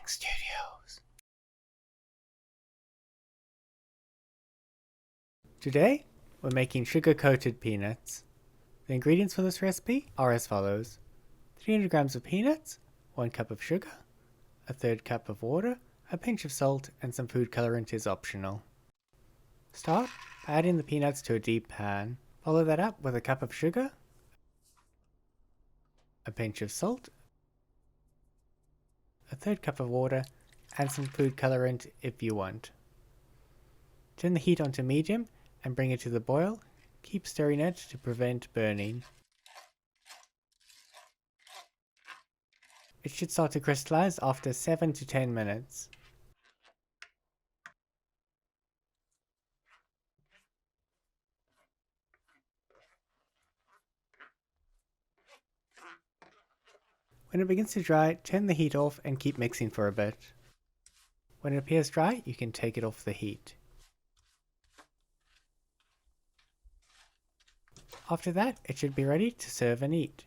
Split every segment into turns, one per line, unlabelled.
Studios. Today, we're making sugar-coated peanuts. The ingredients for this recipe are as follows: 300 grams of peanuts, 1 cup of sugar, a third cup of water, a pinch of salt, and some food colorant is optional. Start by adding the peanuts to a deep pan. Follow that up with a cup of sugar, a pinch of salt, a third cup of water, and some food colorant if you want. Turn the heat onto medium and bring it to the boil. Keep stirring it to prevent burning. It should start to crystallize after 7 to 10 minutes. When it begins to dry, turn the heat off and keep mixing for a bit. When it appears dry, you can take it off the heat. After that, it should be ready to serve and eat.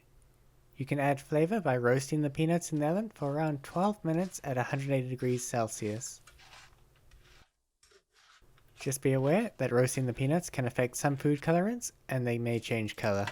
You can add flavor by roasting the peanuts in the oven for around 12 minutes at 180 degrees Celsius. Just be aware that roasting the peanuts can affect some food colorants and they may change color.